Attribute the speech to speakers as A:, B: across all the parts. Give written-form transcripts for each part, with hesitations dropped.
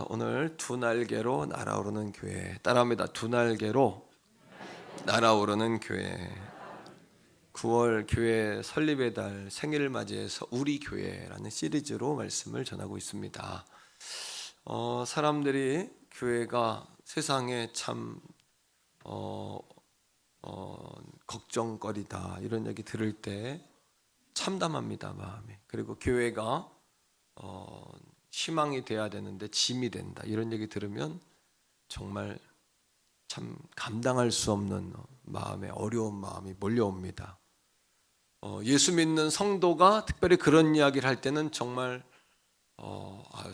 A: 오늘 두 날개로 날아오르는 교회 따라합니다. 두 날개로 날아오르는 교회. 9월 교회 설립의 달 생일을 맞이해서 우리 교회라는 시리즈로 말씀을 전하고 있습니다. 사람들이 교회가 세상에 참 걱정거리다 이런 얘기 들을 때 참담합니다, 마음이. 그리고 교회가 희망이 돼야 되는데 짐이 된다 이런 얘기 들으면 정말 참 감당할 수 없는 마음에 어려운 마음이 몰려옵니다. 예수 믿는 성도가 특별히 그런 이야기를 할 때는 정말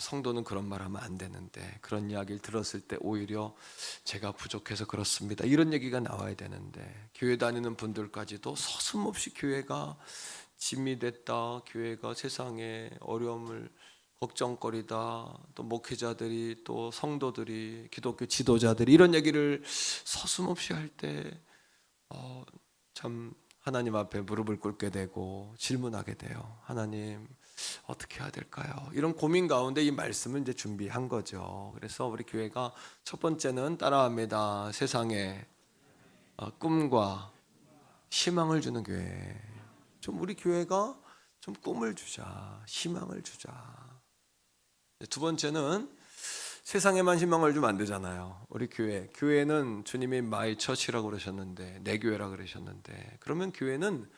A: 성도는 그런 말 하면 안 되는데, 그런 이야기를 들었을 때 오히려 제가 부족해서 그렇습니다 이런 얘기가 나와야 되는데, 교회 다니는 분들까지도 서슴없이 교회가 짐이 됐다, 교회가 세상에 어려움을 걱정거리다, 또 목회자들이 또 성도들이 기독교 지도자들이 이런 얘기를 서슴없이 할 때 참 하나님 앞에 무릎을 꿇게 되고 질문하게 돼요. 하나님 어떻게 해야 될까요? 이런 고민 가운데 이 말씀을 이제 준비한 거죠. 그래서 우리 교회가 첫 번째는 따라합니다. 세상에 꿈과 희망을 주는 교회. 좀 우리 교회가 좀 꿈을 주자, 희망을 주자. 두 번째는 세상에만 희망을 주면 안 되잖아요. 우리 교회는 주님이 my church라고 그러셨는데, 내 교회라 그러셨는데, 그러면 교회는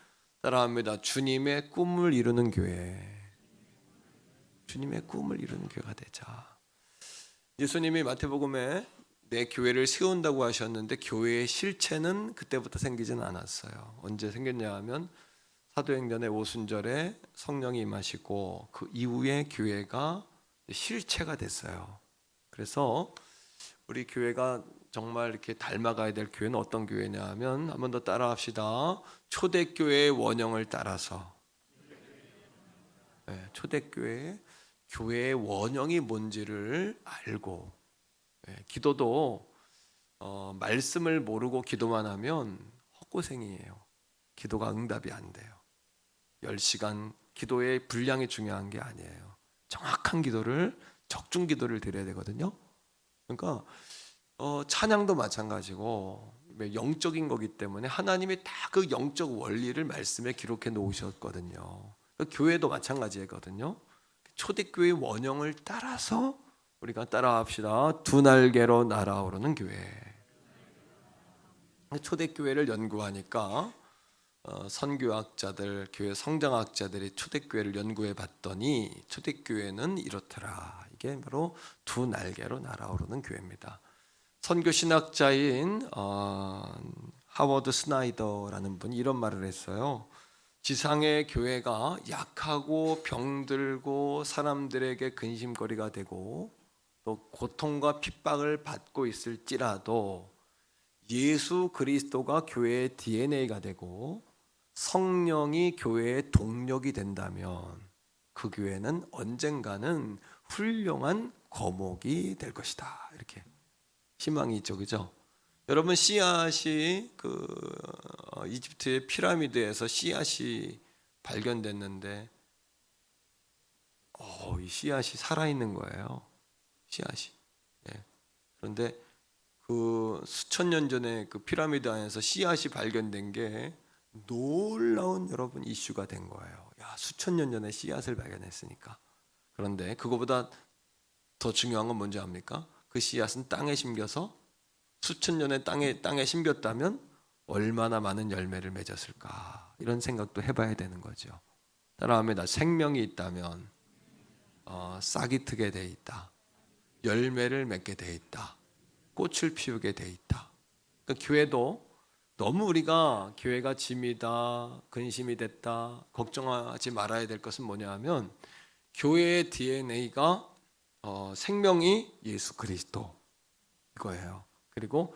A: 따라합니다. 주님의 꿈을 이루는 교회. 주님의 꿈을 이루는 교회가 되자. 예수님이 마태복음에 내 교회를 세운다고 하셨는데, 교회의 실체는 그때부터 생기지는 않았어요. 언제 생겼냐 하면 사도행전의 오순절에 성령이 임하시고 그 이후에 교회가 실체가 됐어요. 그래서 우리 교회가 정말 이렇게 닮아가야 될 교회는 어떤 교회냐 하면, 한 번 더 따라합시다. 초대교회의 원형을 따라서. 초대교회 교회의 원형이 뭔지를 알고, 기도도 말씀을 모르고 기도만 하면 헛고생이에요. 기도가 응답이 안 돼요. 10시간 기도의 분량이 중요한 게 아니에요. 정확한 기도를, 적중 기도를 드려야 되거든요. 그러니까 찬양도 마찬가지고 영적인 거기 때문에 하나님이 다 그 영적 원리를 말씀에 기록해 놓으셨거든요. 교회도 마찬가지거든요. 초대교회의 원형을 따라서 우리가 따라합시다. 두 날개로 날아오르는 교회. 초대교회를 연구하니까 선교학자들, 교회 성장학자들이 초대교회를 연구해 봤더니 초대교회는 이렇더라. 이게 바로 두 날개로 날아오르는 교회입니다. 선교신학자인 하워드 스나이더라는 분이 이런 말을 했어요. 지상의 교회가 약하고 병들고 사람들에게 근심거리가 되고 또 고통과 핍박을 받고 있을지라도 예수 그리스도가 교회의 DNA가 되고 성령이 교회의 동력이 된다면 그 교회는 언젠가는 훌륭한 거목이 될 것이다. 이렇게 희망이 있죠, 그죠? 여러분, 씨앗이 이집트의 피라미드에서 씨앗이 발견됐는데, 이 씨앗이 살아있는 거예요. 씨앗이. 그런데 그 수천 년 전에 그 피라미드 안에서 씨앗이 발견된 게 놀라운 여러분 이슈가 된 거예요. 야, 수천 년 전에 씨앗을 발견했으니까. 그런데 그거보다 더 중요한 건 뭔지 압니까? 그 씨앗은 땅에 심겨서 수천 년에 땅에 심겼다면 얼마나 많은 열매를 맺었을까, 이런 생각도 해봐야 되는 거죠. 따라합니다. 생명이 있다면 싹이 트게 돼 있다. 열매를 맺게 돼 있다. 꽃을 피우게 돼 있다. 그러니까 교회도 너무 우리가 교회가 짐이다, 근심이 됐다, 걱정하지 말아야 될 것은 뭐냐 하면, 교회의 DNA가 생명이 예수 그리스도 이거예요. 그리고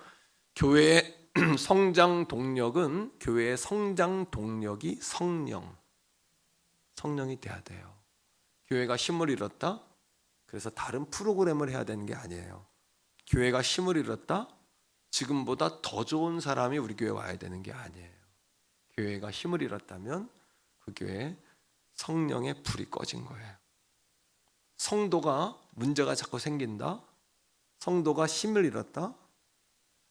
A: 교회의 성장 동력은, 교회의 성장 동력이 성령이 돼야 돼요. 교회가 힘을 잃었다? 그래서 다른 프로그램을 해야 되는 게 아니에요. 교회가 힘을 잃었다? 지금보다 더 좋은 사람이 우리 교회에 와야 되는 게 아니에요. 교회가 힘을 잃었다면 그 교회에 성령의 불이 꺼진 거예요. 성도가 문제가 자꾸 생긴다. 성도가 힘을 잃었다.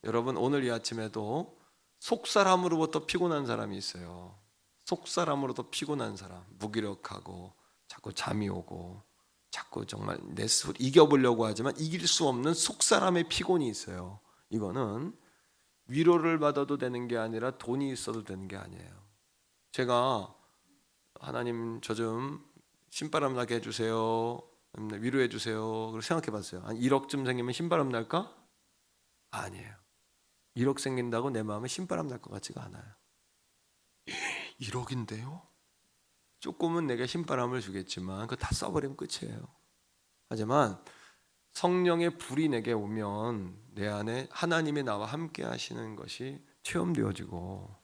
A: 여러분 오늘 이 아침에도 속사람으로부터 피곤한 사람이 있어요. 속사람으로부터 피곤한 사람, 무기력하고 자꾸 잠이 오고 자꾸 정말 내 스스로 이겨보려고 하지만 이길 수 없는 속사람의 피곤이 있어요. 이거는 위로를 받아도 되는 게 아니라 돈이 있어도 되는 게 아니에요. 제가 하나님 저 좀 신바람 나게 해주세요, 위로해 주세요, 그리고 생각해 봤어요. 한 1억쯤 생기면 신바람 날까? 아니에요. 1억 생긴다고 내 마음에 신바람 날 것 같지가 않아요. 1억인데요? 조금은 내게 신바람을 주겠지만 그거 다 써버리면 끝이에요. 하지만 성령의 불이 내게 오면 내 안에 하나님이 나와 함께 하시는 것이 체험되어지고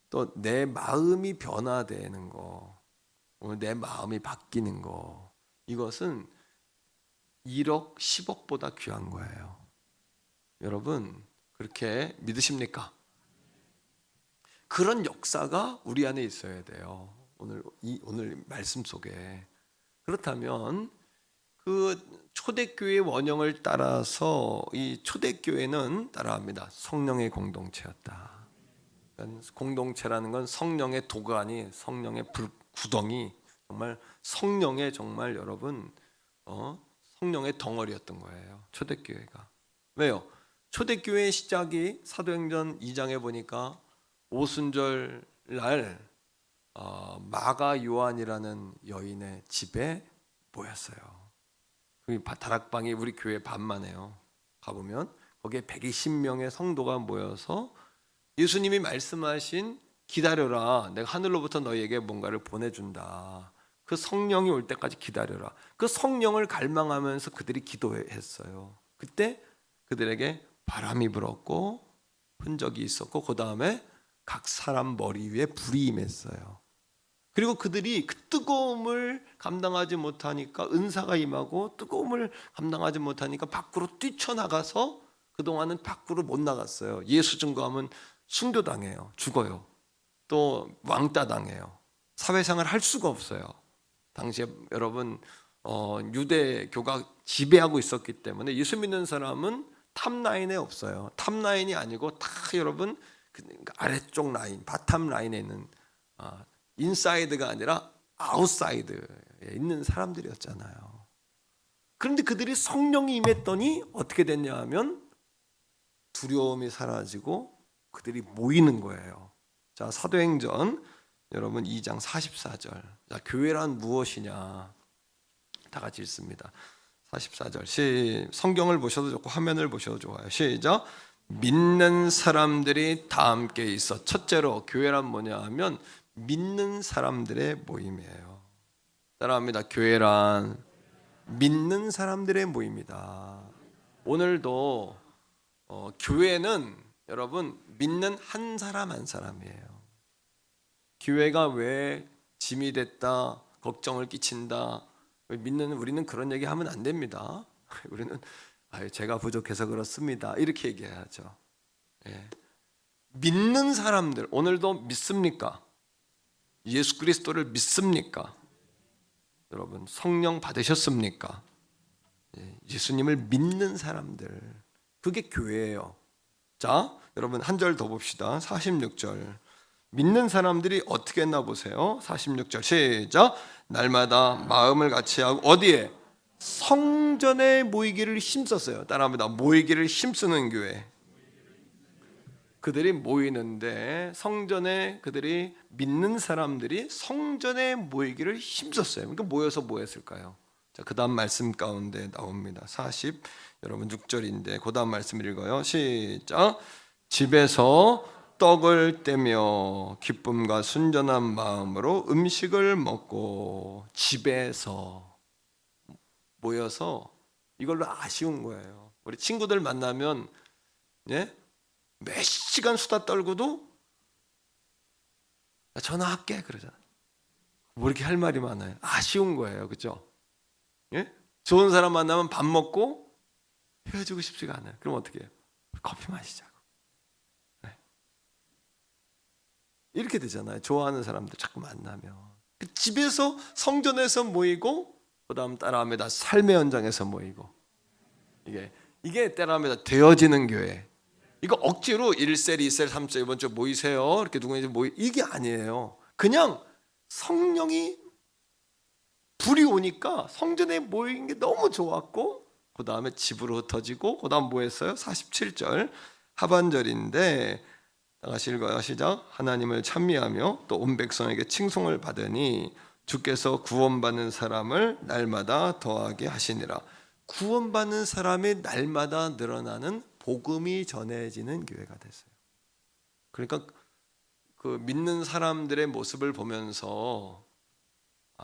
A: 또 내 마음이 변화되는 거, 내 마음이 바뀌는 거, 이것은 1억, 10억보다 귀한 거예요. 여러분 그렇게 믿으십니까? 그런 역사가 우리 안에 있어야 돼요. 오늘 말씀 속에. 그렇다면 그 초대교회의 원형을 따라서 이 초대교회는 따라합니다. 성령의 공동체였다. 그러니까 공동체라는 건 성령의 도가니, 성령의 구덩이, 정말 성령의 정말 여러분 성령의 덩어리였던 거예요. 초대교회가. 왜요? 초대교회의 시작이 사도행전 2장에 보니까 오순절 날 마가 요한이라는 여인의 집에 모였어요. 그 다락방이 우리 교회 반만 해요. 가보면 거기에 120명의 성도가 모여서 예수님이 말씀하신 기다려라, 내가 하늘로부터 너희에게 뭔가를 보내준다, 그 성령이 올 때까지 기다려라, 그 성령을 갈망하면서 그들이 기도했어요. 그때 그들에게 바람이 불었고 흔적이 있었고 그 다음에 각 사람 머리 위에 불이 임했어요. 그리고 그들이 그 뜨거움을 감당하지 못하니까 은사가 임하고 뜨거움을 감당하지 못하니까 밖으로 뛰쳐나가서 그동안은 밖으로 못 나갔어요. 예수 증거하면 순교당해요. 죽어요. 또 왕따 당해요. 사회생활 할 수가 없어요. 당시에 여러분 유대교가 지배하고 있었기 때문에 예수 믿는 사람은 탑라인에 없어요. 탑라인이 아니고 다 여러분 아래쪽 라인, 바텀 라인에 있는 인사이드가 아니라 아웃사이드에 있는 사람들이었잖아요. 그런데 그들이 성령이 임했더니 어떻게 됐냐 하면 두려움이 사라지고 그들이 모이는 거예요. 자, 사도행전 여러분 2장 44절. 자, 교회란 무엇이냐? 다 같이 읽습니다. 44절. 성경을 보셔도 좋고 화면을 보셔도 좋아요. 시작. 믿는 사람들이 다 함께 있어. 첫째로 교회란 뭐냐 하면 믿는 사람들의 모임이에요. 따라합니다. 교회란 믿는 사람들의 모임이다. 오늘도 교회는 여러분 믿는 한 사람 한 사람이에요. 교회가 왜 짐이 됐다, 걱정을 끼친다, 우리는 그런 얘기 하면 안 됩니다. 우리는 제가 부족해서 그렇습니다, 이렇게 얘기해야죠. 예. 믿는 사람들, 오늘도 믿습니까? 예수 그리스도를 믿습니까? 여러분 성령 받으셨습니까? 예수님을 믿는 사람들, 그게 교회예요. 자, 여러분 한 절 더 봅시다. 46절. 믿는 사람들이 어떻게 했나 보세요. 46절 시작. 날마다 마음을 같이 하고 어디에? 성전에 모이기를 힘썼어요. 따라합니다. 모이기를 힘쓰는 교회. 그들이 모이는데 성전에 그들이 믿는 사람들이 성전에 모이기를 힘썼어요. 그러니까 모여서 뭐 했을까요? 자, 그 다음 말씀 가운데 나옵니다. 40 여러분 6절인데 그 다음 말씀 읽어요. 시작. 집에서 떡을 떼며 기쁨과 순전한 마음으로 음식을 먹고, 집에서 모여서 이걸로 아쉬운 거예요. 우리 친구들 만나면 몇 시간 수다 떨고도 전화할게 그러잖아요. 뭐 이렇게 할 말이 많아요. 아쉬운 거예요. 그렇죠? 예? 좋은 사람 만나면 밥 먹고 헤어지고 싶지가 않아요. 그럼 어떻게 해요? 커피 마시자고. 네. 이렇게 되잖아요. 좋아하는 사람들 자꾸 만나면. 집에서 성전에서 모이고 그다음 따라합니다. 삶의 현장에서 모이고. 이게 따라합니다. 되어지는 교회. 이거 억지로 1셀, 2셀, 3셀 이번 주 모이세요. 이렇게 누구든지 이게 아니에요. 그냥 성령이 불이 오니까 성전에 모인 게 너무 좋았고, 그 다음에 집으로 흩어지고, 그 다음 뭐 했어요? 47절 하반절인데 다시 읽어요. 시작. 하나님을 찬미하며 또 온 백성에게 칭송을 받으니 주께서 구원받는 사람을 날마다 더하게 하시니라. 구원받는 사람이 날마다 늘어나는 복음이 전해지는 교회가 됐어요. 그러니까 그 믿는 사람들의 모습을 보면서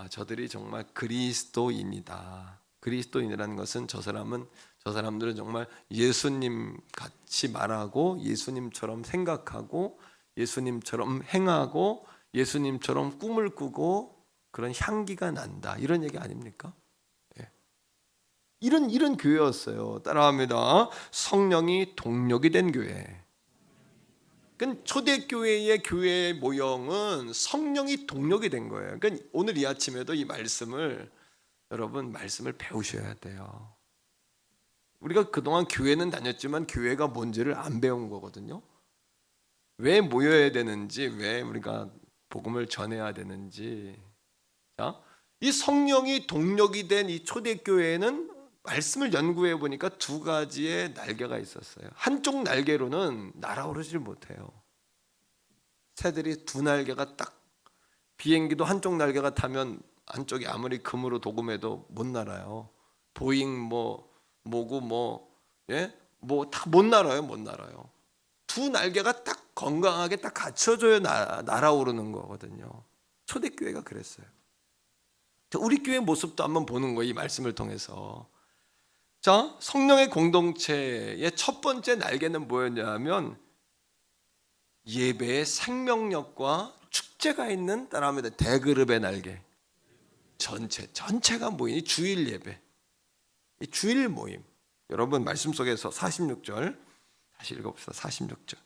A: 저들이 정말 그리스도인이다. 그리스도인이라는 것은 저 사람들은 정말 예수님 같이 말하고 예수님처럼 생각하고 예수님처럼 행하고 예수님처럼 꿈을 꾸고 그런 향기가 난다. 이런 얘기 아닙니까? 이런 교회였어요. 따라합니다. 성령이 동력이 된 교회. 그러니까 초대교회의 교회 모형은 성령이 동력이 된 거예요. 그러니까 오늘 이 아침에도 이 말씀을 여러분 말씀을 배우셔야 돼요. 우리가 그동안 교회는 다녔지만 교회가 뭔지를 안 배운 거거든요. 왜 모여야 되는지, 왜 우리가 복음을 전해야 되는지. 자, 이 성령이 동력이 된 이 초대교회는 말씀을 연구해 보니까 두 가지의 날개가 있었어요. 한쪽 날개로는 날아오르질 못해요. 새들이 두 날개가 딱, 비행기도 한쪽 날개가 타면 한쪽이 아무리 금으로 도금해도 못 날아요. 보잉 뭐고 다 못 날아요, 못 날아요. 두 날개가 딱 건강하게 딱 갖춰줘야 날아오르는 거거든요. 초대교회가 그랬어요. 우리 교회 모습도 한번 보는 거예요, 이 말씀을 통해서. 자, 성령의 공동체의 첫 번째 날개는 뭐였냐면 예배의 생명력과 축제가 있는, 따라합니다, 대그룹의 날개. 전체가 모인 이 주일 예배, 이 주일 모임. 여러분 말씀 속에서 46절 다시 읽어봅시다. 46절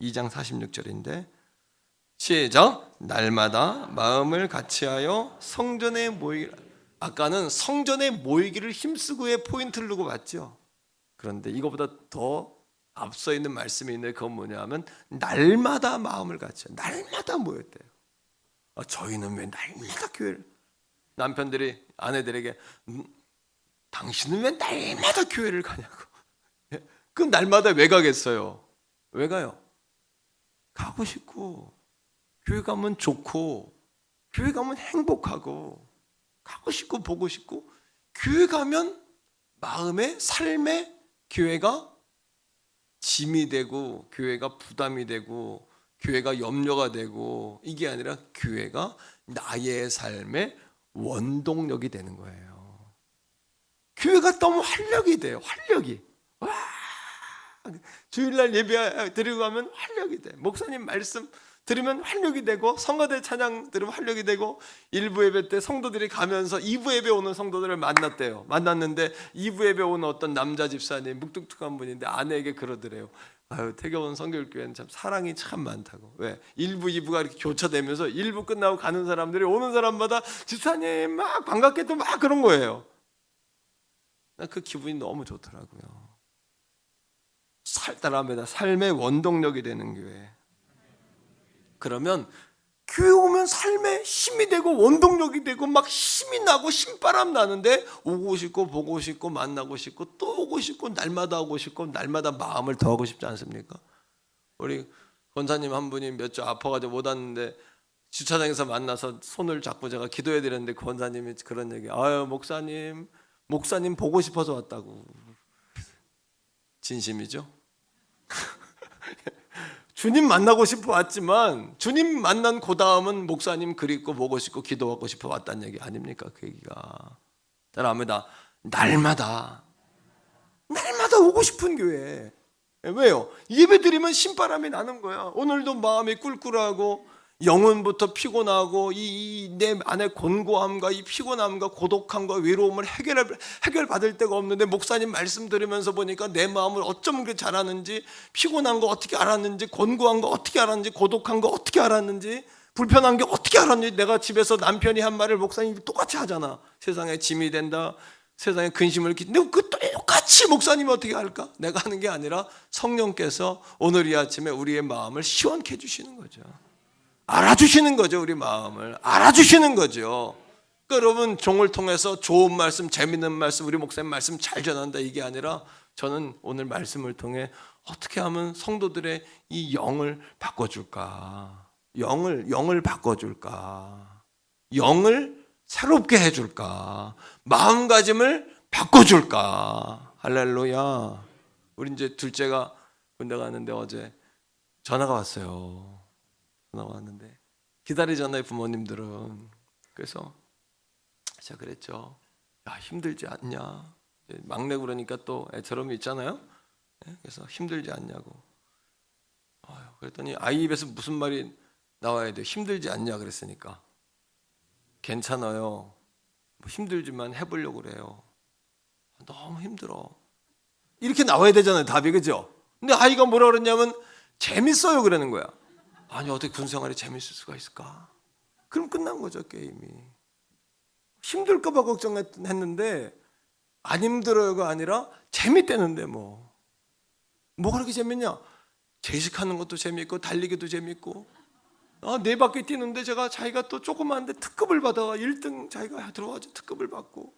A: 2장 46절인데 시작. 날마다 마음을 같이하여 성전에 모이라. 아까는 성전에 모이기를 힘쓰고의 포인트를 두고 봤죠. 그런데 이거보다 더 앞서 있는 말씀이 있는데 그건 뭐냐면 날마다 마음을 같이, 날마다 모였대요. 저희는 왜 날마다 교회를, 남편들이 아내들에게 당신은 왜 날마다 교회를 가냐고. 그럼 날마다 왜 가겠어요? 왜 가요? 가고 싶고, 교회 가면 좋고, 교회 가면 행복하고, 가고 싶고 보고 싶고, 교회 가면 마음의 삶의 교회가 짐이 되고, 교회가 부담이 되고, 교회가 염려가 되고, 이게 아니라 교회가 나의 삶의 원동력이 되는 거예요. 교회가 너무 활력이 돼요. 활력이. 와, 주일날 예배 드리고 가면 활력이 돼. 목사님 말씀 들으면 활력이 되고, 성가대 찬양 들으면 활력이 되고, 1부 예배 때 성도들이 가면서 2부 예배 오는 성도들을 만났대요. 만났는데 2부 예배 오는 어떤 남자 집사님, 묵뚝뚝한 분인데 아내에게 그러더래요. 태교원 성결교회는 참 사랑이 참 많다고. 왜? 1부, 2부가 이렇게 교차되면서 1부 끝나고 가는 사람들이 오는 사람마다 집사님 막 반갑게도 막 그런 거예요. 그 기분이 너무 좋더라고요. 따라합니다. 삶의 원동력이 되는 교회. 그러면 교회 오면 삶에 힘이 되고 원동력이 되고 막 힘이 나고 신바람 나는데 오고 싶고 보고 싶고 만나고 싶고 또 오고 싶고 날마다 오고 싶고 날마다 마음을 더하고 싶지 않습니까? 우리 권사님 한 분이 몇 주 아파가지고 못 왔는데 주차장에서 만나서 손을 잡고 제가 기도해 드렸는데 권사님이 그런 얘기, 목사님 보고 싶어서 왔다고. 진심이죠? 주님 만나고 싶어 왔지만 주님 만난 그 다음은 목사님 그립고 보고 싶고 기도하고 싶어 왔다는 얘기 아닙니까? 그 얘기가. 따라합니다. 날마다 오고 싶은 교회. 왜요? 예배 드리면 신바람이 나는 거야. 오늘도 마음이 꿀꿀하고 영혼부터 피곤하고 이 내 안에 곤고함과 이 피곤함과 고독함과 외로움을 해결받을 데가 없는데 목사님 말씀 들으면서 보니까 내 마음을 어쩜 그렇게 잘하는지, 피곤한 거 어떻게 알았는지, 곤고한 거 어떻게 알았는지, 고독한 거 어떻게 알았는지 불편한 게 어떻게 알았니? 내가 집에서 남편이 한 말을 목사님이 똑같이 하잖아. 세상에 짐이 된다, 세상에 근심을 끼친다. 그 똑같이 목사님이 어떻게 할까? 내가 하는 게 아니라 성령께서 오늘 이 아침에 우리의 마음을 시원케 해주시는 거죠. 알아주시는 거죠. 우리 마음을 알아주시는 거죠. 그러니까 여러분, 종을 통해서 좋은 말씀, 재밌는 말씀, 우리 목사님 말씀 잘 전한다, 이게 아니라 저는 오늘 말씀을 통해 어떻게 하면 성도들의 이 영을 바꿔줄까? 영을 바꿔줄까? 영을 새롭게 해줄까? 마음가짐을 바꿔줄까? 할렐루야. 우리 이제 둘째가 군대 가는데 어제 전화가 왔어요. 전화가 왔는데 기다리잖아요, 부모님들은. 그래서 제가 그랬죠. 야, 힘들지 않냐? 막내 그러니까 또 애처럼 있잖아요. 그래서 힘들지 않냐고. 그랬더니 아이 입에서 무슨 말이 나와야 돼? 힘들지 않냐 그랬으니까 괜찮아요. 뭐 힘들지만 해보려고 그래요. 너무 힘들어. 이렇게 나와야 되잖아요, 답이. 그죠? 근데 아이가 뭐라 그랬냐면 재밌어요 그러는 거야. 아니, 어떻게 군생활이 재밌을 수가 있을까? 그럼 끝난 거죠, 게임이. 힘들까 봐 걱정했는데 안 힘들어요가 아니라 재밌대는데 뭐가 그렇게 재밌냐? 제식하는 것도 재밌고 달리기도 재밌고, 네 바퀴 뛰는데 자기가 또 조그만데 특급을 받아 1등 자기가 들어가서 특급을 받고,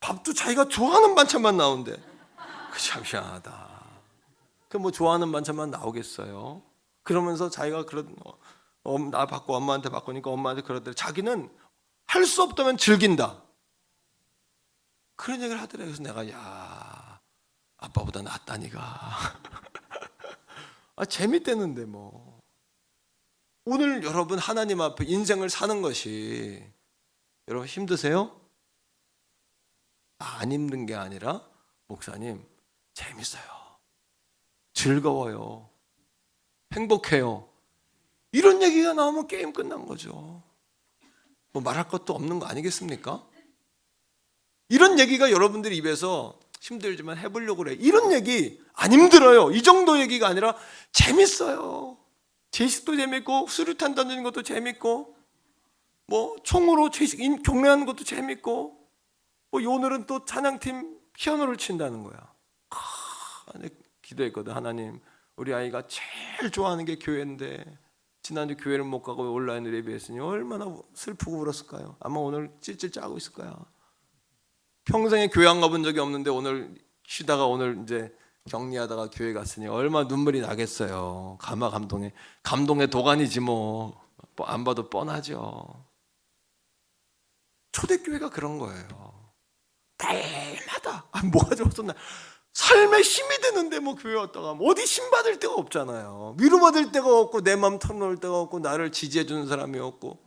A: 밥도 자기가 좋아하는 반찬만 나온대. 참 희한하다. 그 뭐 좋아하는 반찬만 나오겠어요? 그러면서 자기가 나 받고 엄마한테 바꾸니까 엄마한테 그러더래. 자기는 할 수 없다면 즐긴다, 그런 얘기를 하더래. 그래서 내가 야, 아빠보다 낫다니까. 재밌대는데 뭐. 오늘 여러분 하나님 앞에 인생을 사는 것이 여러분 힘드세요? 안 힘든 게 아니라 목사님 재밌어요, 즐거워요, 행복해요, 이런 얘기가 나오면 게임 끝난 거죠. 뭐 말할 것도 없는 거 아니겠습니까? 이런 얘기가 여러분들 입에서 힘들지만 해보려고 그래, 이런 얘기 안 힘들어요, 이 정도 얘기가 아니라 재밌어요. 제식도 재밌고 수류탄 던지는 것도 재밌고, 뭐 총으로 경례하는 것도 재밌고, 뭐 오늘은 또 찬양팀 피아노를 친다는 거야. 기도했거든. 하나님, 우리 아이가 제일 좋아하는 게 교회인데 지난주 교회를 못 가고 온라인으로 예배했으니 얼마나 슬프고 울었을까요? 아마 오늘 찔찔 짜고 있을 거야. 평생에 교회 안 가본 적이 없는데 오늘 쉬다가 오늘 이제 격리하다가 교회 갔으니 얼마나 눈물이 나겠어요. 감동의 도가니지 뭐. 안 봐도 뻔하죠. 초대교회가 그런 거예요. 날마다 뭐가 좋았어, 삶에 힘이 되는데 뭐 교회 왔다가 어디 힘 받을 데가 없잖아요. 위로받을 데가 없고 내 마음 털어놓을 데가 없고 나를 지지해 주는 사람이 없고.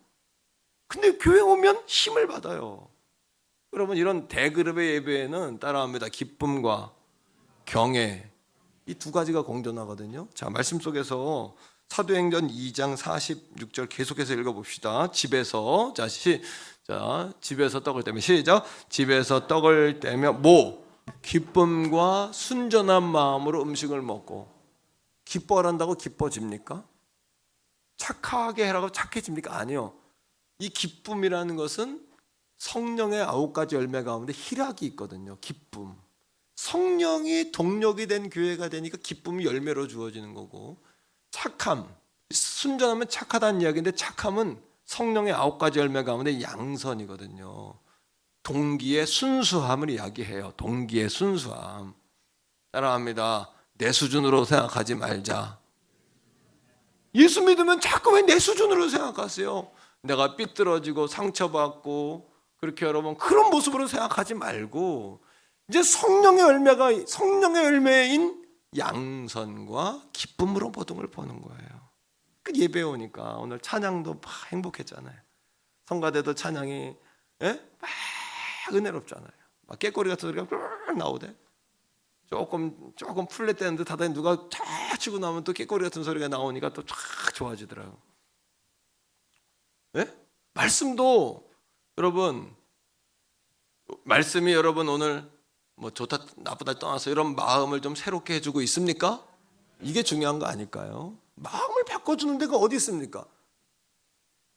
A: 근데 교회 오면 힘을 받아요. 여러분, 이런 대그룹의 예배에는 따라합니다. 기쁨과 경애, 이 두 가지가 공존하거든요. 자, 말씀 속에서 사도행전 2장 46절 계속해서 읽어봅시다. 집에서 집에서 떡을 떼며, 시작. 집에서 떡을 떼며 기쁨과 순전한 마음으로 음식을 먹고. 기뻐한다고 기뻐집니까? 착하게 해라고 착해집니까? 아니요. 이 기쁨이라는 것은 성령의 9가지 열매 가운데 희락이 있거든요. 기쁨. 성령이 동력이 된 교회가 되니까 기쁨이 열매로 주어지는 거고, 착함, 순전하면 착하다는 이야기인데 착함은 성령의 9가지 열매 가운데 양선이거든요. 동기의 순수함을 이야기해요. 동기의 순수함. 따라합니다. 내 수준으로 생각하지 말자. 예수 믿으면 자꾸 왜 내 수준으로 생각하세요? 내가 삐뚤어지고 상처받고 그렇게 여러분 그런 모습으로 생각하지 말고, 이제 성령의 열매인 양선과 기쁨으로 모든 걸 보는 거예요. 그 예배 오니까 오늘 찬양도 막 행복했잖아요. 성가대도 찬양이 막 은혜롭잖아요. 막 깨꼬리 같은 소리가 막 나오대. 조금 풀렸다는 듯 하더니 누가 쫙 치고 나면 또 깨꼬리 같은 소리가 나오니까 또 쫙 좋아지더라고요. 말씀도 여러분, 말씀이 여러분 오늘 뭐 좋다 나쁘다 떠나서 이런 마음을 좀 새롭게 해주고 있습니까? 이게 중요한 거 아닐까요? 마음을 바꿔주는 데가 어디 있습니까?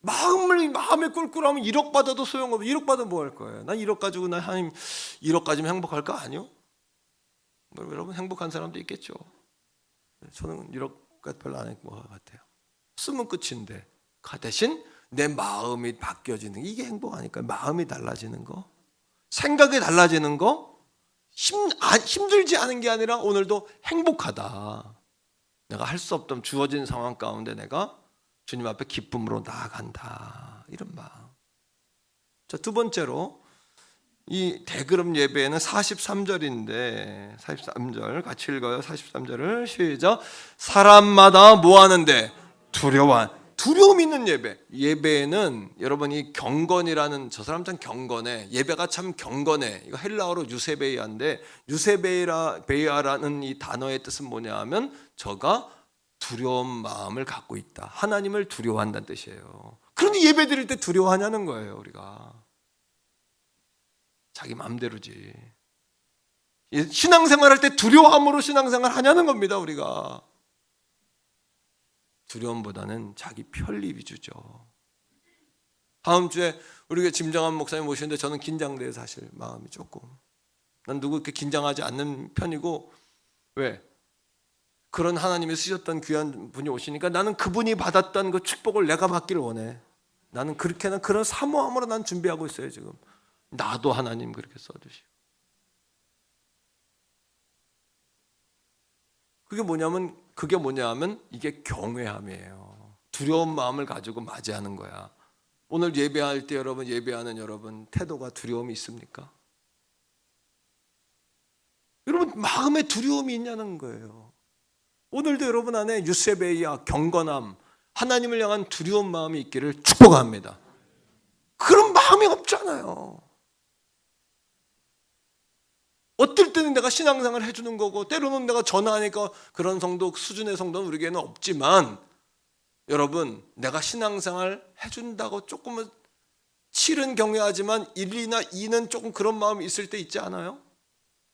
A: 마음에 꿀꿀하면 1억 받아도 소용없어. 1억 받으면 뭐 할 거예요? 난 1억 가지고 난 하나님 1억 가지면 행복할까? 아니요. 뭐 여러분 행복한 사람도 있겠죠. 저는 1억 별로 안 행복한 것 같아요. 쓰면 끝인데 대신 내 마음이 바뀌어지는 이게 행복 아닐까요? 마음이 달라지는 거, 생각이 달라지는 거, 힘들지 않은 게 아니라 오늘도 행복하다. 내가 할 수 없던 주어진 상황 가운데 내가 주님 앞에 기쁨으로 나아간다. 이런 마음. 자, 두 번째로 이 대그룹 예배에는 43절인데 43절 같이 읽어요. 43절을 시작. 사람마다 뭐 하는데? 두려움 있는 예배. 예배에는 여러분이 경건이라는, 저 사람 참 경건해, 예배가 참 경건해. 이거 헬라어로 유세베이아인데, 유세베이아라는 이 단어의 뜻은 뭐냐 하면 저가 두려운 마음을 갖고 있다. 하나님을 두려워한다는 뜻이에요. 그런데 예배 드릴 때 두려워하냐는 거예요. 우리가 자기 마음대로지. 신앙생활 할 때 두려움으로 신앙생활 하냐는 겁니다. 우리가 두려움보다는 자기 편리 위주죠. 다음 주에 우리가 짐정한 목사님 모시는데 저는 긴장돼요. 사실 마음이 조금. 난 누구 이렇게 긴장하지 않는 편이고, 왜? 그런 하나님이 쓰셨던 귀한 분이 오시니까 나는 그분이 받았던 그 축복을 내가 받기를 원해. 나는 그렇게는 그런 사모함으로 난 준비하고 있어요. 지금 나도 하나님 그렇게 써주시고. 그게 뭐냐 하면 이게 경외함이에요. 두려운 마음을 가지고 맞이하는 거야. 오늘 예배할 때 여러분, 예배하는 여러분 태도가 두려움이 있습니까? 여러분 마음에 두려움이 있냐는 거예요. 오늘도 여러분 안에 유세베이아, 경건함, 하나님을 향한 두려운 마음이 있기를 축복합니다. 그런 마음이 없잖아요. 어떨 때는 내가 신앙생활을 해주는 거고, 때로는 내가 전화하니까 그런 성도, 수준의 성도는 우리에게는 없지만, 여러분 내가 신앙생활 해준다고 조금은 7은 경외하지만 1이나 2는 조금 그런 마음이 있을 때 있지 않아요?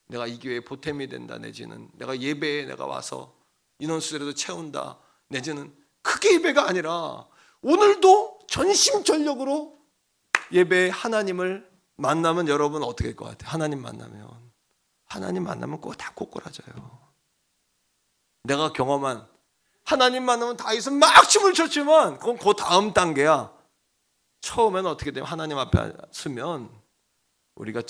A: 내가 이 교회에 보탬이 된다, 내지는 내가 예배에 내가 와서 인원수라도 채운다, 내지는 크게 예배가 아니라 오늘도 전심전력으로 예배에 하나님을 만나면 여러분 어떻게 될 것 같아요? 하나님 만나면 꼭 다 꼬꾸라져요. 내가 경험한 하나님 만나면 다윗은 막 춤을 췄지만 그건 그 다음 단계야. 처음에는 어떻게 되면 하나님 앞에 서면 우리가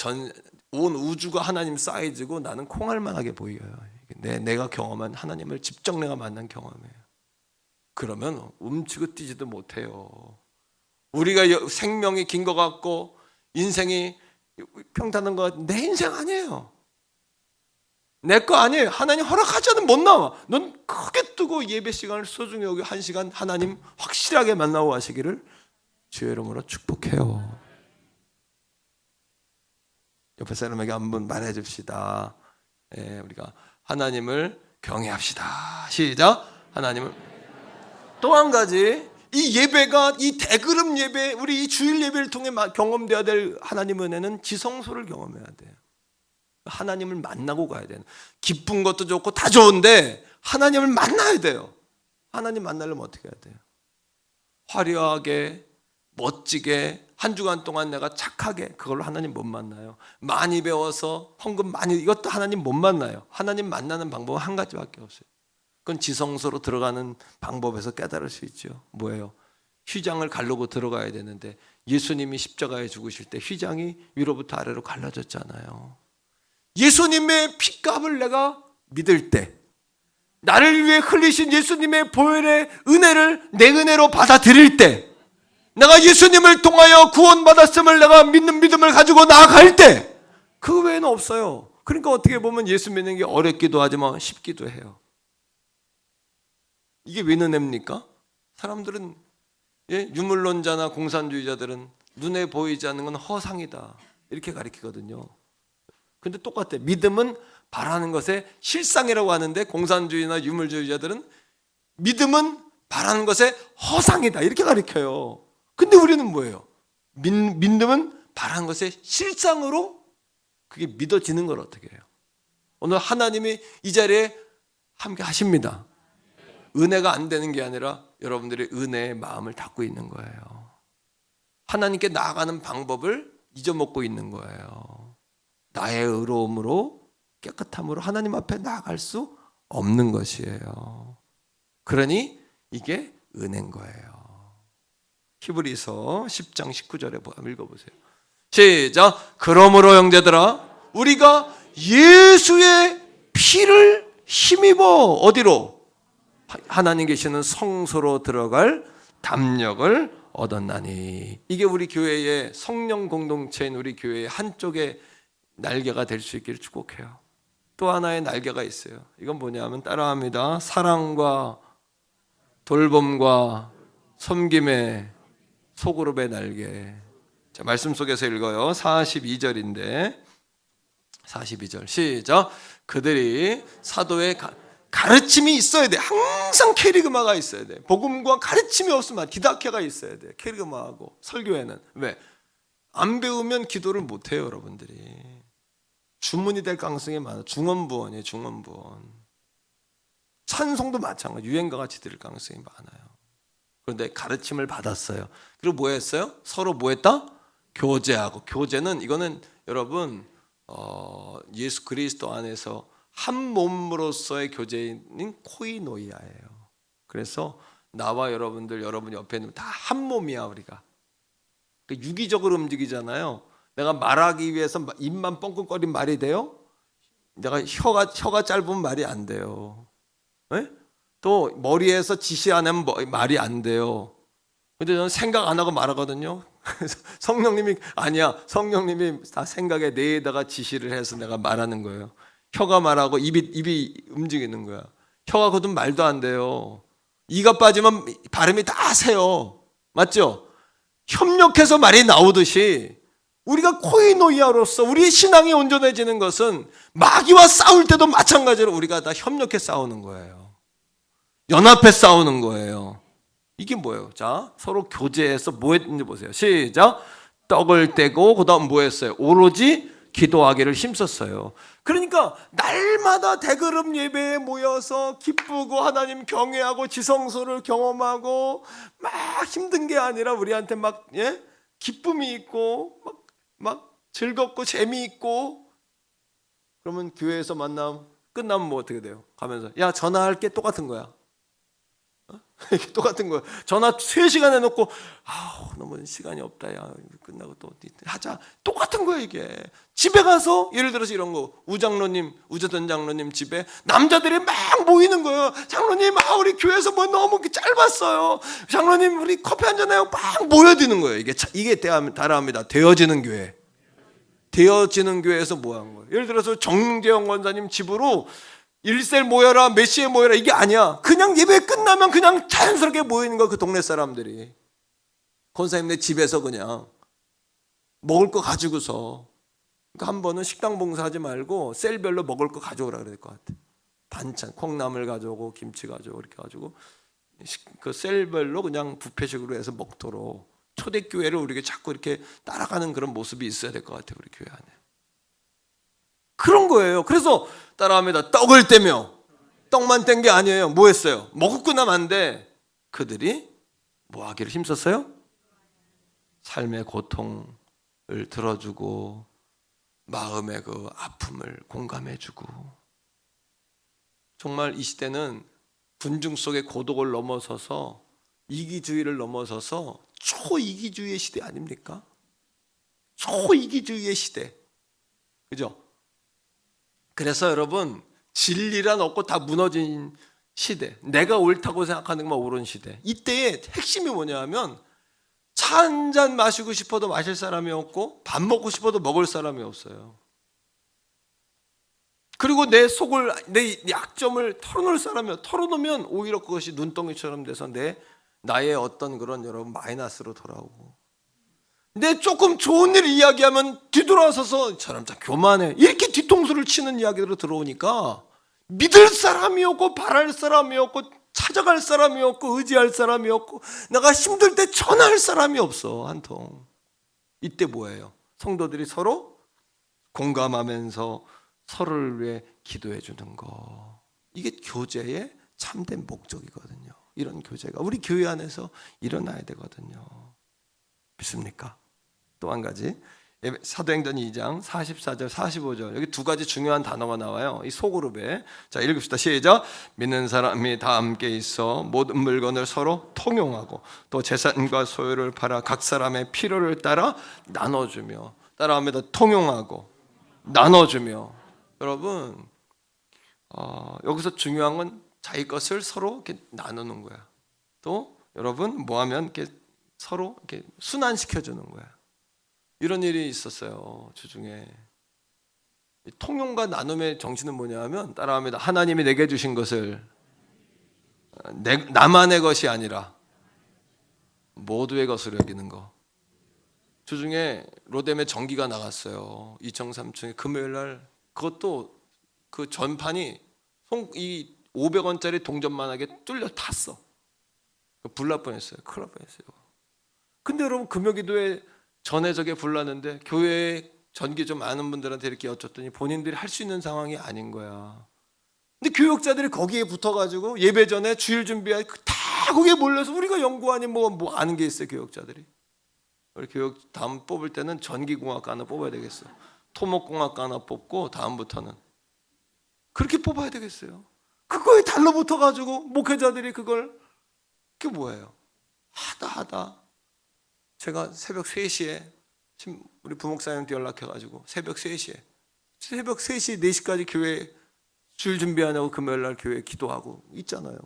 A: 온 우주가 하나님 사이즈고 나는 콩알만하게 보여요. 내가 경험한 하나님을 직접 내가 만난 경험이에요. 그러면 움츠고 뛰지도 못해요. 우리가 생명이 긴 것 같고 인생이 평탄한 것 같고, 내 인생 아니에요. 내 거 아니에요. 하나님 허락하지 않으면 못 나와. 넌 크게 뜨고 예배 시간을 소중히 여기 1시간 하나님 확실하게 만나고 가시기를 주의 이름으로 축복해요. 옆에 사람에게 한번 말해 줍시다. 우리가 하나님을 경외합시다. 시작. 하나님을. 또 한 가지, 이 예배가, 이 대그룹 예배, 우리 이 주일 예배를 통해 경험되어야 될 하나님 은혜는 지성소를 경험해야 돼요. 하나님을 만나고 가야 돼요. 기쁜 것도 좋고 다 좋은데 하나님을 만나야 돼요. 하나님 만나려면 어떻게 해야 돼요? 화려하게, 멋지게, 한 주간 동안 내가 착하게, 그걸로 하나님 못 만나요. 많이 배워서 헌금 많이, 이것도 하나님 못 만나요. 하나님 만나는 방법은 한 가지밖에 없어요. 그건 지성소로 들어가는 방법에서 깨달을 수 있죠. 뭐예요? 휘장을 가르고 들어가야 되는데 예수님이 십자가에 죽으실 때 휘장이 위로부터 아래로 갈라졌잖아요. 예수님의 핏값을 내가 믿을 때, 나를 위해 흘리신 예수님의 보혈의 은혜를 내 은혜로 받아들일 때, 내가 예수님을 통하여 구원받았음을 내가 믿는 믿음을 가지고 나아갈 때, 그 외에는 없어요. 그러니까 어떻게 보면 예수 믿는 게 어렵기도 하지만 쉽기도 해요. 이게 왜 은혜입니까? 사람들은, 유물론자나 공산주의자들은 눈에 보이지 않는 건 허상이다 이렇게 가르치거든요. 근데 똑같아. 믿음은 바라는 것의 실상이라고 하는데, 공산주의나 유물주의자들은 믿음은 바라는 것의 허상이다 이렇게 가르쳐요. 근데 우리는 뭐예요? 믿음은 바라는 것의 실상으로 그게 믿어지는 걸 어떻게 해요? 오늘 하나님이 이 자리에 함께 하십니다. 은혜가 안 되는 게 아니라 여러분들이 은혜의 마음을 닫고 있는 거예요. 하나님께 나아가는 방법을 잊어먹고 있는 거예요. 나의 의로움으로 깨끗함으로 하나님 앞에 나아갈 수 없는 것이에요. 그러니 이게 은혜인 거예요. 히브리서 10장 19절에 한번 읽어보세요. 시작. 그러므로 형제들아 우리가 예수의 피를 힘입어 어디로? 하나님 계시는 성소로 들어갈 담력을 얻었나니. 이게 우리 교회의 성령 공동체인 우리 교회의 한쪽의 날개가 될 수 있기를 축복해요. 또 하나의 날개가 있어요. 이건 뭐냐면 따라합니다. 사랑과 돌봄과 섬김의 소그룹의 날개. 자, 말씀 속에서 읽어요. 42절인데 42절 시작. 그들이 사도의 가르침이 있어야 돼. 항상 캐리그마가 있어야 돼. 복음과 가르침이 없으면 디다케가 있어야 돼. 캐리그마하고 설교회는 왜? 안 배우면 기도를 못 해요, 여러분들이. 주문이 될 가능성이 많아요. 중언부언이에요, 중언부언. 찬송도 마찬가지, 유행과 같이 들을 가능성이 많아요. 그런데 가르침을 받았어요. 그리고 뭐 했어요? 서로 뭐 했다? 교제하고. 교제는 이거는 여러분 예수 그리스도 안에서 한 몸으로서의 교제인 코이노이아예요. 그래서 나와 여러분들, 여러분 옆에 있는 다 한 몸이야 우리가. 유기적으로 움직이잖아요. 내가 말하기 위해서 입만 뻥긋거린 말이 돼요? 내가 혀가 짧으면 말이 안 돼요. 네? 또 머리에서 지시 안 하면 말이 안 돼요. 근데 저는 생각 안 하고 말하거든요. 성령님이 아니야. 성령님이 다 생각에 뇌에다가 지시를 해서 내가 말하는 거예요. 혀가 말하고 입이 움직이는 거야. 혀가 거든 말도 안 돼요. 이가 빠지면 발음이 다 새요. 맞죠? 협력해서 말이 나오듯이 우리가 코이노이아로서 우리의 신앙이 온전해지는 것은 마귀와 싸울 때도 마찬가지로 우리가 다 협력해 싸우는 거예요. 연합해 싸우는 거예요. 이게 뭐예요? 자, 서로 교제해서 뭐 했는지 보세요. 시작. 떡을 떼고 그 다음 뭐 했어요? 오로지 기도하기를 힘썼어요. 그러니까 날마다 대그룹 예배에 모여서 기쁘고 하나님 경외하고 지성소를 경험하고 막 힘든 게 아니라 우리한테 막 기쁨이 있고 막 즐겁고 재미있고. 그러면 교회에서 만남 끝나면 뭐 어떻게 돼요? 가면서 야 전화할게. 똑같은 거야. 똑같은 거야. 전화 3시간 해놓고 너무 시간이 없다. 야 끝나고 또 하자. 똑같은 거야 이게. 집에 가서 예를 들어서 이런 거, 우재던 장로님 집에 남자들이 막 모이는 거예요. 장로님 우리 교회에서 뭐 너무 짧았어요. 장로님 우리 커피 한잔 해요. 막 모여드는 거예요. 이게 따라합니다. 되어지는 교회. 되어지는 교회에서 뭐 한 거예요? 예를 들어서 정재영 원사님 집으로 1셀 모여라, 몇 시에 모여라, 이게 아니야. 그냥 예배 끝나면 그냥 자연스럽게 모이는 거야, 그 동네 사람들이. 권사님네 집에서 그냥 먹을 거 가지고서. 그러니까 한 번은 식당 봉사하지 말고 셀별로 먹을 거 가져오라 그래야 될 것 같아. 반찬, 콩나물 가져오고 김치 가져오고 이렇게 가지고 그 셀별로 그냥 뷔페식으로 해서 먹도록 초대교회를 우리가 자꾸 이렇게 따라가는 그런 모습이 있어야 될 것 같아요, 우리 교회 안에. 그런 거예요. 그래서 따라합니다. 떡을 떼며. 떡만 뗀 게 아니에요. 뭐 했어요? 먹고 끝나면 안 돼. 그들이 뭐 하기를 힘썼어요? 삶의 고통을 들어주고 마음의 그 아픔을 공감해주고. 정말 이 시대는 군중 속의 고독을 넘어서서 이기주의를 넘어서서 초이기주의의 시대 아닙니까? 초이기주의의 시대. 그죠? 그래서 여러분 진리란 없고 다 무너진 시대, 내가 옳다고 생각하는 것만 옳은 시대. 이때의 핵심이 뭐냐면 차 한 잔 마시고 싶어도 마실 사람이 없고 밥 먹고 싶어도 먹을 사람이 없어요. 그리고 내 속을, 내 약점을 털어놓을 사람이 없어요. 털어놓으면 오히려 그것이 눈덩이처럼 돼서 나의 어떤 그런 여러분 마이너스로 돌아오고, 내 조금 좋은 일 이야기하면 뒤돌아서서 저람 참 교만해 이렇게 뒤통수를 치는 이야기로 들어오니까 믿을 사람이 없고 바랄 사람이 없고 찾아갈 사람이 없고 의지할 사람이 없고 내가 힘들 때 전화할 사람이 없어 한 통. 이때 뭐예요? 성도들이 서로 공감하면서 서로를 위해 기도해 주는 거. 이게 교제의 참된 목적이거든요. 이런 교제가 우리 교회 안에서 일어나야 되거든요. 믿습니까? 또 한 가지, 사도행전 2장 44절 45절, 여기 두 가지 중요한 단어가 나와요. 이 소그룹에. 자, 읽읍시다. 시작. 믿는 사람이 다 함께 있어 모든 물건을 서로 통용하고 또 재산과 소유를 팔아 각 사람의 필요를 따라 나눠주며. 따라합니다. 통용하고 나눠주며. 여러분, 여기서 중요한 건 자기 것을 서로 이렇게 나누는 거야. 또 여러분, 뭐하면 이렇게 서로 이렇게 순환시켜주는 거야. 이런 일이 있었어요. 주중에. 통용과 나눔의 정신은 뭐냐 하면, 따라합니다. 하나님이 내게 주신 것을 나만의 것이 아니라 모두의 것으로 여기는 거. 주중에 로뎀에 전기가 나갔어요. 2층 3층에 금요일 날. 그것도 그 전판이 이 500원짜리 동전만하게 뚫려 탔어. 불날 뻔했어요. 큰일 날 뻔했어요. 근데 여러분, 금요기도에 전에 불났는데 교회에 전기 좀 아는 분들한테 이렇게 여쭸더니 본인들이 할 수 있는 상황이 아닌 거야. 근데 교역자들이 거기에 붙어가지고 예배 전에 주일 준비하고 다 거기에 몰려서 우리가 연구 아닌 뭐 아는 게 있어요. 교역자들이. 우리 교역 다음 뽑을 때는 전기공학과 하나 뽑아야 되겠어. 토목공학과 하나 뽑고 다음부터는 그렇게 뽑아야 되겠어요. 그거에 달라붙어가지고 목회자들이 그게 뭐예요? 하다 제가 새벽 3시에 우리 부목사님한테 연락해가지고 새벽 3시 4시까지 교회 주일 준비하냐고 금요일 날 교회 기도하고 있잖아요.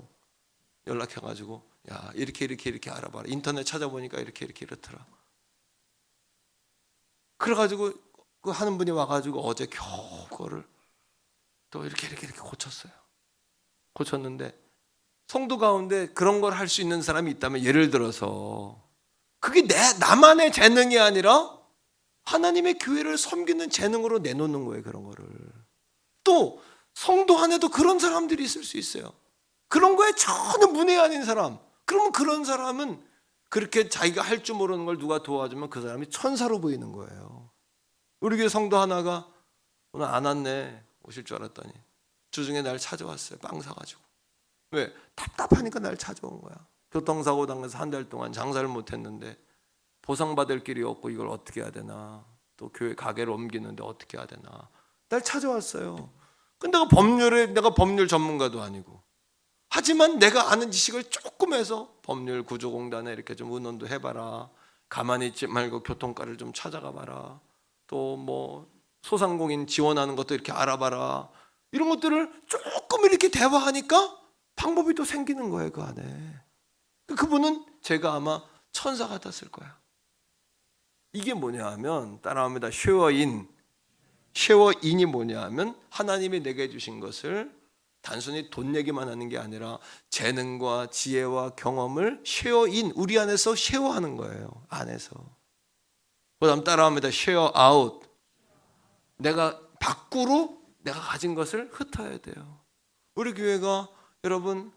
A: 연락해가지고 야, 이렇게 알아봐라. 인터넷 찾아보니까 이렇더라. 그래가지고 그 하는 분이 와가지고 어제 겨우 그거를 또 이렇게 고쳤어요. 고쳤는데, 성도 가운데 그런 걸 할 수 있는 사람이 있다면, 예를 들어서 그게 나만의 재능이 아니라 하나님의 교회를 섬기는 재능으로 내놓는 거예요. 그런 거를. 또 성도 안에도 그런 사람들이 있을 수 있어요. 그런 거에 전혀 문외 아닌 사람. 그러면 그런 사람은 그렇게 자기가 할 줄 모르는 걸 누가 도와주면 그 사람이 천사로 보이는 거예요. 우리 교회 성도 하나가 오늘 안 왔네, 오실 줄 알았더니 주중에 날 찾아왔어요. 빵 사가지고. 왜? 답답하니까 날 찾아온 거야. 교통사고 당해서 한 달 동안 장사를 못했는데 보상받을 길이 없고 이걸 어떻게 해야 되나, 또 교회 가게를 옮기는데 어떻게 해야 되나, 날 찾아왔어요. 근데 내가 법률 전문가도 아니고, 하지만 내가 아는 지식을 조금 해서 법률 구조공단에 이렇게 좀 의논도 해봐라, 가만히 있지 말고 교통과를 좀 찾아가 봐라, 또 뭐 소상공인 지원하는 것도 이렇게 알아봐라, 이런 것들을 조금 이렇게 대화하니까 방법이 또 생기는 거예요. 그 안에. 그분은 제가 아마 천사 같았을 거야. 이게 뭐냐 하면, 따라합니다. 쉐어인이 뭐냐 하면, 하나님이 내게 주신 것을 단순히 돈 얘기만 하는 게 아니라 재능과 지혜와 경험을 쉐어인, 우리 안에서 쉐어하는 거예요. 안에서. 그다음 따라합니다. 쉐어아웃. 내가 밖으로 내가 가진 것을 흩어야 돼요. 우리 교회가 여러분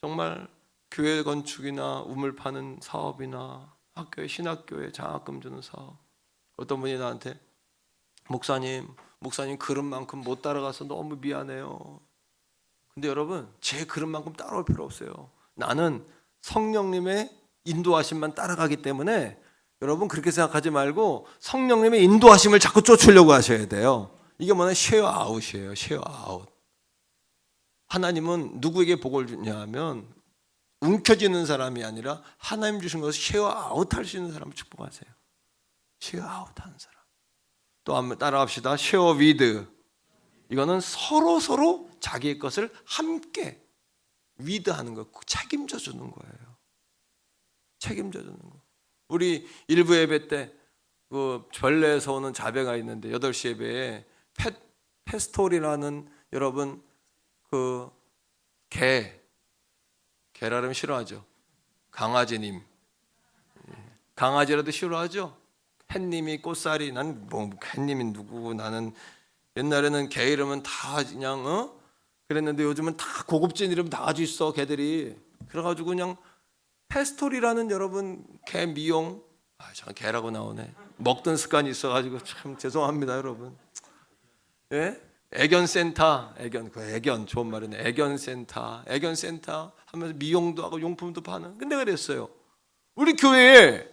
A: 정말 교회 건축이나 우물 파는 사업이나 학교에 신학교에 장학금 주는 사업, 어떤 분이 나한테 목사님 그릇만큼 못 따라가서 너무 미안해요. 근데 여러분, 제 그릇만큼 따라올 필요 없어요. 나는 성령님의 인도하심만 따라가기 때문에 여러분 그렇게 생각하지 말고 성령님의 인도하심을 자꾸 쫓으려고 하셔야 돼요. 이게 뭐냐? 쉐어아웃이에요. 쉐어아웃. 하나님은 누구에게 복을 주냐 하면 움켜쥐는 사람이 아니라 하나님 주신 것을 쉐어아웃 할 수 있는 사람을 축복하세요. 쉐어아웃 하는 사람. 또 한번 따라합시다. 쉐어위드. 이거는 서로 자기의 것을 함께 위드하는 거, 책임져 주는 거예요. 책임져 주는 거. 우리 일부 예배 때 그 전례에서 오는 자배가 있는데 8시 예배에 페스토리라는 여러분 그 개라면 싫어하죠. 강아지님. 강아지라도 싫어하죠. 햇님이 꽃살이, 난 뭐 햇님이 누구고, 나는 옛날에는 개 이름은 다 그냥 그랬는데 요즘은 다 고급진 이름 다 가지고 있어 개들이. 그래가지고 그냥 페스토리라는 여러분 개 미용, 참 개라고 나오네. 먹던 습관이 있어가지고 참 죄송합니다 여러분. 예? 애견센터, 애견 좋은 말이네. 애견센터 하면서 미용도 하고 용품도 파는. 근데 그랬어요. 우리 교회에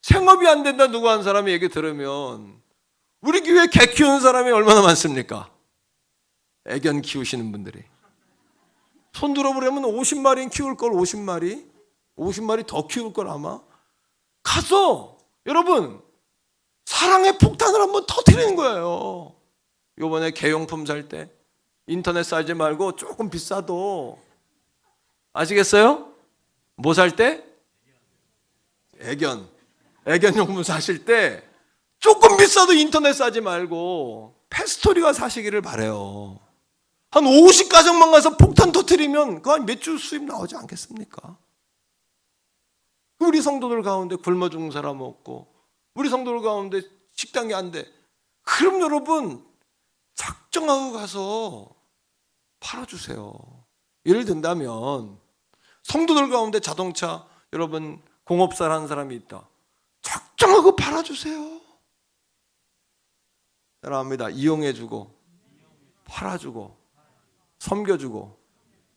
A: 생업이 안 된다 누구 한 사람이 얘기 들으면 우리 교회 개 키우는 사람이 얼마나 많습니까? 애견 키우시는 분들이. 손 들어보려면 50마리 키울 걸. 50마리 더 키울 걸. 아마 가서 여러분 사랑의 폭탄을 한번 터뜨리는 거예요. 요번에 개용품 살 때 인터넷 사지 말고 조금 비싸도, 아시겠어요? 뭐 살 때? 애견용품 사실 때 조금 비싸도 인터넷 사지 말고 패스토리가 사시기를 바래요. 한 50가정만 가서 폭탄 터뜨리면 그 한 몇 주 수입 나오지 않겠습니까? 우리 성도들 가운데 굶어 죽는 사람 없고, 우리 성도들 가운데 식당이 안 돼. 그럼 여러분 작정하고 가서 팔아주세요. 예를 든다면 성도들 가운데 자동차 여러분 공업사를 하는 사람이 있다. 작정하고 팔아주세요. 사랑합니다. 이용해주고 팔아주고 섬겨주고,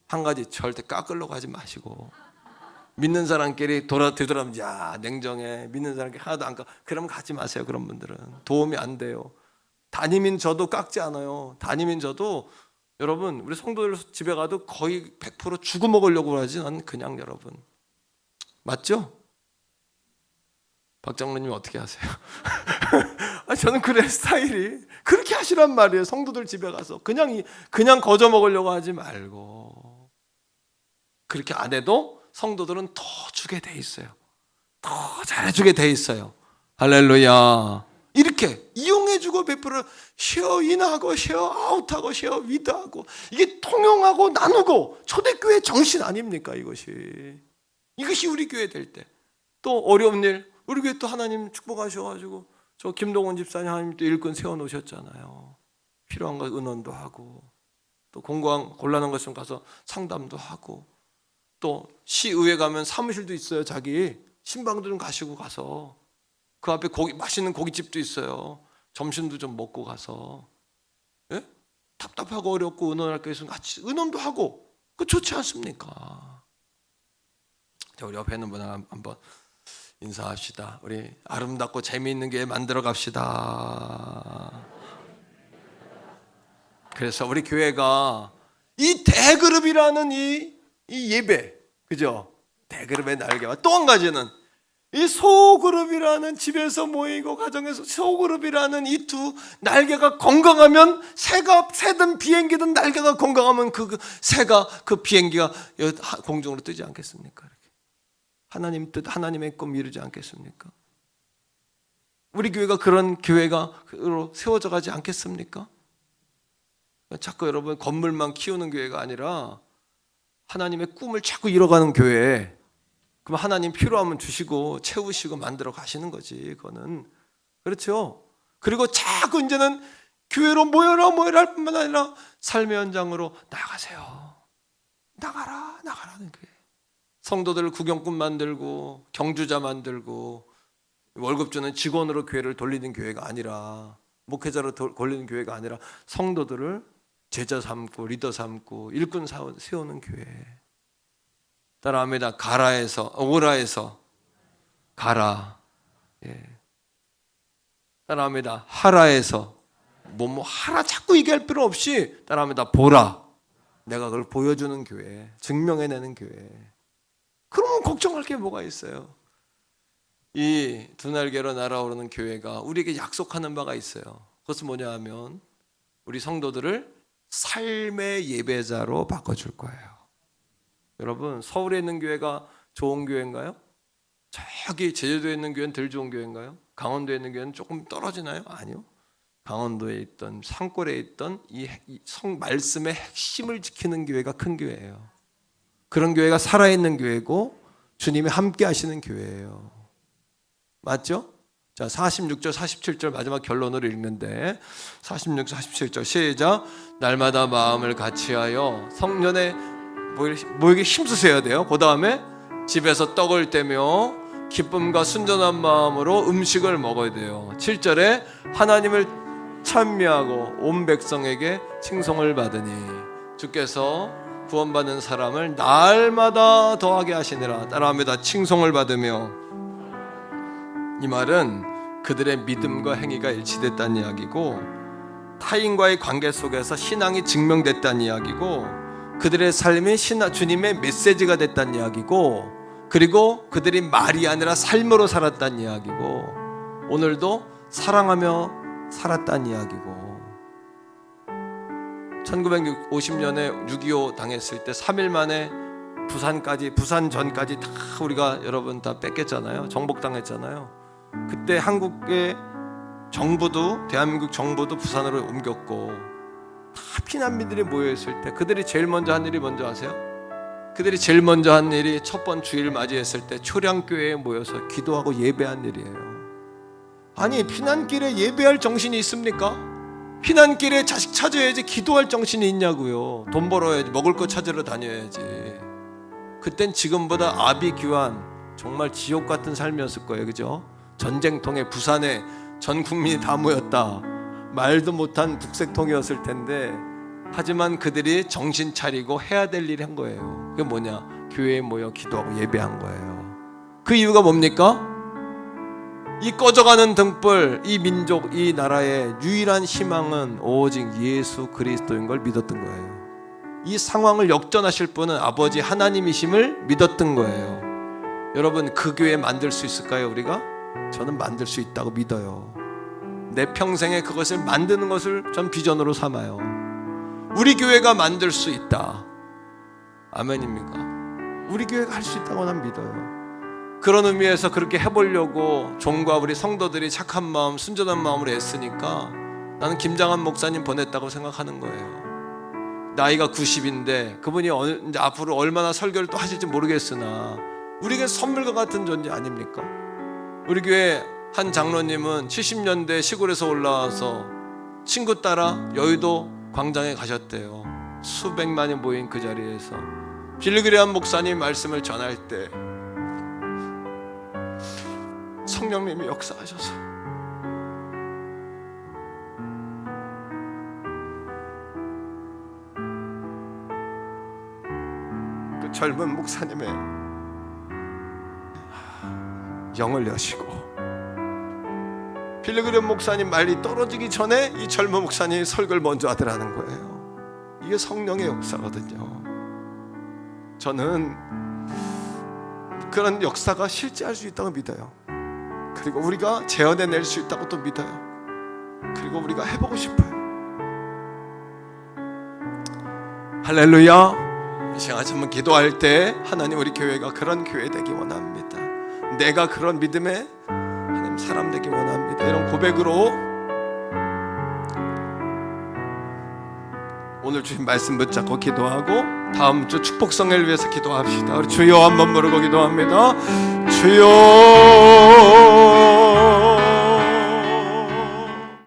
A: 한 가지 절대 깎으려고 하지 마시고, 믿는 사람끼리 되돌아보면 야 냉정해, 믿는 사람끼리 하나도 안 깎아, 그러면 가지 마세요. 그런 분들은 도움이 안 돼요. 담임인 저도 깎지 않아요. 담임인 저도 여러분 우리 성도들 집에 가도 거의 100% 주고 먹으려고 하지, 난 그냥 여러분. 맞죠? 박 장로님 어떻게 하세요? 저는 그래, 스타일이 그렇게 하시란 말이에요. 성도들 집에 가서 그냥 거저 먹으려고 하지 말고. 그렇게 안 해도 성도들은 더 주게 돼 있어요. 더 잘해주게 돼 있어요. 할렐루야. 이렇게 이용해주고 베풀어, 쉐어인하고 쉐어아웃하고 쉐어위드하고, 이게 통용하고 나누고 초대교회 정신 아닙니까? 이것이 우리 교회 될 때. 또 어려운 일, 우리 교회 또 하나님 축복하셔가지고 저 김동원 집사님 하나님 또 일꾼 세워놓으셨잖아요. 필요한 거 은원도 하고, 또 곤란한 것 있으면 가서 상담도 하고, 또 시의회 가면 사무실도 있어요. 자기 신방도 좀 가시고 가서 그 앞에 맛있는 고깃집도 있어요. 점심도 좀 먹고 가서, 예? 답답하고 어렵고 은원할 거 있으면 같이 은원도 하고, 그거 좋지 않습니까? 자, 우리 옆에 있는 분 한번 인사합시다. 우리 아름답고 재미있는 교회 만들어 갑시다. 그래서 우리 교회가 이 대그룹이라는 이 예배, 그죠? 대그룹의 날개와 또 한 가지는 이 소그룹이라는, 집에서 모이고 가정에서 소그룹이라는 이 두 날개가 건강하면, 새든 비행기든 날개가 건강하면 그 새가, 그 비행기가 공중으로 뜨지 않겠습니까? 이렇게 하나님 뜻, 하나님의 꿈 이루지 않겠습니까? 우리 교회가 그런 교회가로 세워져 가지 않겠습니까? 자꾸 여러분 건물만 키우는 교회가 아니라 하나님의 꿈을 자꾸 이뤄가는 교회. 그럼 하나님 필요하면 주시고 채우시고 만들어 가시는 거지, 그거는. 그렇죠? 그리고 자꾸 이제는 교회로 모여라 할 뿐만 아니라 삶의 현장으로 나가세요. 나가라는 교회. 성도들 구경꾼 만들고 경주자 만들고 월급 주는 직원으로 교회를 돌리는 교회가 아니라, 목회자로 돌리는 교회가 아니라 성도들을 제자 삼고 리더 삼고 일꾼 세우는 교회. 따라합니다. 오라에서 가라. 예. 따라합니다. 하라에서 하라 자꾸 얘기할 필요 없이 따라합니다. 보라. 내가 그걸 보여주는 교회, 증명해내는 교회. 그러면 걱정할 게 뭐가 있어요? 이 두 날개로 날아오르는 교회가 우리에게 약속하는 바가 있어요. 그것은 뭐냐 하면 우리 성도들을 삶의 예배자로 바꿔줄 거예요. 여러분, 서울에 있는 교회가 좋은 교회인가요? 저기 제주도에 있는 교회는 덜 좋은 교회인가요? 강원도에 있는 교회는 조금 떨어지나요? 아니요. 강원도에 있던 산골에 있던 이 말씀의 핵심을 지키는 교회가 큰 교회예요. 그런 교회가 살아있는 교회고 주님이 함께 하시는 교회예요. 맞죠? 자, 46절 47절 마지막 결론으로 읽는데, 46, 47절 시작. 날마다 마음을 같이하여 성년에 뭐에게 힘쓰셔야 돼요. 그 다음에 집에서 떡을 떼며 기쁨과 순전한 마음으로 음식을 먹어야 돼요. 7절에 하나님을 찬미하고 온 백성에게 칭송을 받으니 주께서 구원받는 사람을 날마다 더하게 하시니라. 따라합니다. 칭송을 받으며 이 말은 그들의 믿음과 행위가 일치됐다는 이야기고, 타인과의 관계 속에서 신앙이 증명됐다는 이야기고, 그들의 삶이 주님의 메시지가 됐다는 이야기고, 그리고 그들이 말이 아니라 삶으로 살았다는 이야기고, 오늘도 사랑하며 살았다는 이야기고. 1950년에 6.25 당했을 때 3일 만에 부산 전까지 다 우리가 여러분 다 뺏겼잖아요. 정복당했잖아요. 그때 한국의 정부도, 대한민국 정부도 부산으로 옮겼고, 다 피난민들이 모여있을 때 그들이 제일 먼저 한 일이 뭔지 아세요? 그들이 제일 먼저 한 일이 첫 번 주일 맞이했을 때 초량교회에 모여서 기도하고 예배한 일이에요. 아니, 피난길에 예배할 정신이 있습니까? 피난길에 자식 찾아야지 기도할 정신이 있냐고요. 돈 벌어야지, 먹을 거 찾으러 다녀야지. 그땐 지금보다 아비규환, 정말 지옥 같은 삶이었을 거예요. 그죠? 전쟁통에 부산에 전 국민이 다 모였다. 말도 못한 북새통이었을 텐데, 하지만 그들이 정신 차리고 해야 될 일을 한 거예요. 그게 뭐냐? 교회에 모여 기도하고 예배한 거예요. 그 이유가 뭡니까? 이 꺼져가는 등불, 이 민족, 이 나라의 유일한 희망은 오직 예수 그리스도인 걸 믿었던 거예요. 이 상황을 역전하실 분은 아버지 하나님이심을 믿었던 거예요. 여러분, 그 교회 만들 수 있을까요, 우리가? 저는 만들 수 있다고 믿어요. 내 평생에 그것을 만드는 것을 전 비전으로 삼아요. 우리 교회가 만들 수 있다. 아멘입니까? 우리 교회가 할 수 있다고 난 믿어요. 그런 의미에서 그렇게 해보려고 종과 우리 성도들이 착한 마음, 순전한 마음으로 애쓰니까 나는 김장한 목사님 보냈다고 생각하는 거예요. 나이가 90인데 그분이 이제 앞으로 얼마나 설교를 또 하실지 모르겠으나 우리에게 선물과 같은 존재 아닙니까? 우리 교회 한 장로님은 70년대 시골에서 올라와서 친구 따라 여의도 광장에 가셨대요. 수백만이 모인 그 자리에서 빌리그레암 목사님 말씀을 전할 때 성령님이 역사하셔서 그 젊은 목사님의 영을 여시고, 빌리그레암 목사님 말이 떨어지기 전에 이 젊은 목사님이 설교를 먼저 하더라는 거예요. 이게 성령의 역사거든요. 저는 그런 역사가 실제할 수 있다고 믿어요. 그리고 우리가 재현해낼 수 있다고 또 믿어요. 그리고 우리가 해보고 싶어요. 할렐루야. 이 시간 한번 기도할 때 하나님, 우리 교회가 그런 교회 되기 원합니다. 내가 그런 믿음의 하나님 사람 되기 원합니다. 이런 고백으로 오늘 주신 말씀 붙잡고 기도하고 다음 주 축복성회를 위해서 기도합시다. 우리 주여 한번 부르고 기도합니다. 주여.